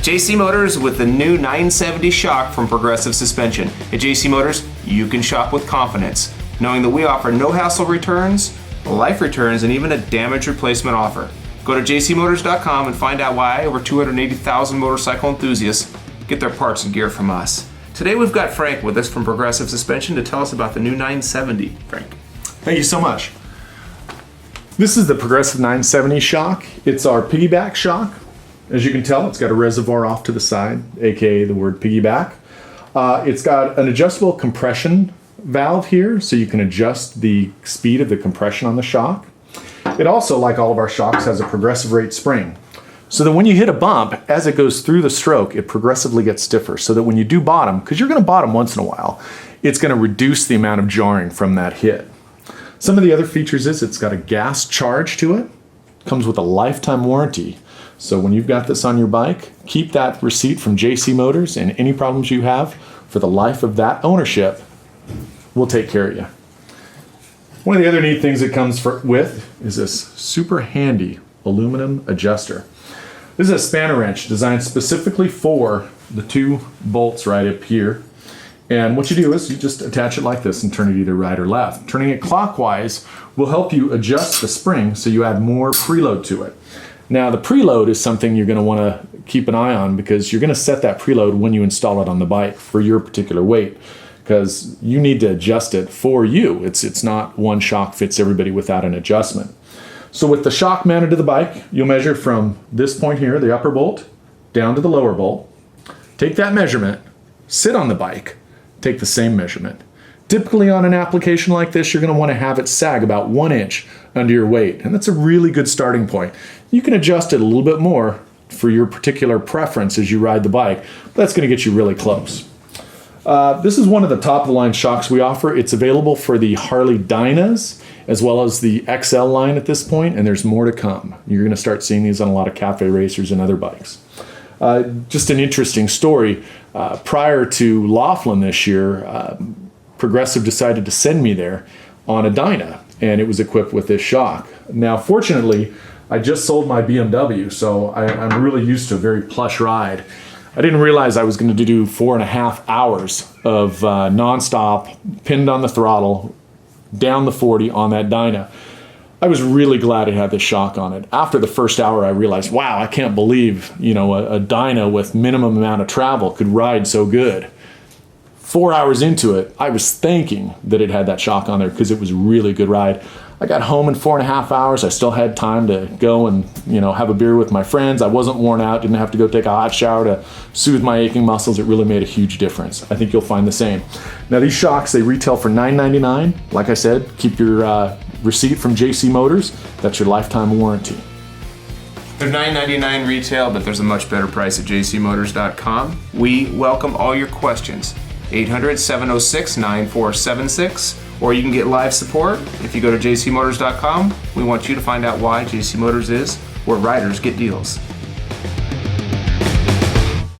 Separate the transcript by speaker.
Speaker 1: JC Motors with the new 970 shock from Progressive Suspension. At JC Motors, you can shop with confidence, knowing that we offer no hassle returns, life returns, and even a damage replacement offer. Go to jcmotors.com and find out why over 280,000 motorcycle enthusiasts get their parts and gear from us. Today we've got Frank with us from Progressive Suspension to tell us about the new 970. Frank.
Speaker 2: Thank you so much. This is the Progressive 970 shock. It's our piggyback shock. As you can tell, it's got a reservoir off to the side, aka the word piggyback. It's got an adjustable compression valve here, so you can adjust the speed of the compression on the shock. It also, like all of our shocks, has a progressive rate spring, so that when you hit a bump, as it goes through the stroke, it progressively gets stiffer, so that when you do bottom, because you're going to bottom once in a while, it's going to reduce the amount of jarring from that hit. Some of the other features is it's got a gas charge to it, comes with a lifetime warranty. So when you've got this on your bike, keep that receipt from JC Motors, and any problems you have for the life of that ownership, we'll take care of you. One of the other neat things it comes with is this super handy aluminum adjuster. This is a spanner wrench designed specifically for the two bolts right up here. And what you do is you just attach it like this and turn it either right or left. Turning it clockwise will help you adjust the spring so you add more preload to it. Now the preload is something you're going to want to keep an eye on, because you're going to set that preload when you install it on the bike for your particular weight, because you need to adjust it for you. It's not one shock fits everybody without an adjustment. So with the shock mounted to the bike, you'll measure from this point here, the upper bolt, down to the lower bolt. Take that measurement, sit on the bike, take the same measurement. Typically on an application like this, you're going to want to have it sag about 1 inch under your weight, and that's a really good starting point. You can adjust it a little bit more for your particular preference as you ride the bike, but that's going to get you really close. This is one of the top of the line shocks we offer. It's available for the Harley Dynas as well as the XL line at this point, and there's more to come. You're going to start seeing these on a lot of cafe racers and other bikes. Just an interesting story. Prior to Laughlin this year, Progressive decided to send me there on a Dyna, and it was equipped with this shock. Now, fortunately, I just sold my BMW, so I'm really used to a very plush ride. I didn't realize I was going to do 4.5 hours of nonstop, pinned on the throttle, down the 40 on that Dyna. I was really glad it had this shock on it. After the first hour, I realized, wow, I can't believe, a Dyna with minimum amount of travel could ride so good. 4 hours into it, I was thanking that it had that shock on there, because it was a really good ride. I got home in 4.5 hours. I still had time to go and have a beer with my friends. I wasn't worn out, didn't have to go take a hot shower to soothe my aching muscles. It really made a huge difference. I think you'll find the same. Now these shocks, they retail for $9.99. Like I said, keep your receipt from JC Motors. That's your lifetime warranty.
Speaker 1: They're $9.99 retail, but there's a much better price at jcmotors.com. We welcome all your questions. 800-706-9476, or you can get live support if you go to jcmotors.com. We want you to find out why JC Motors is where riders get deals.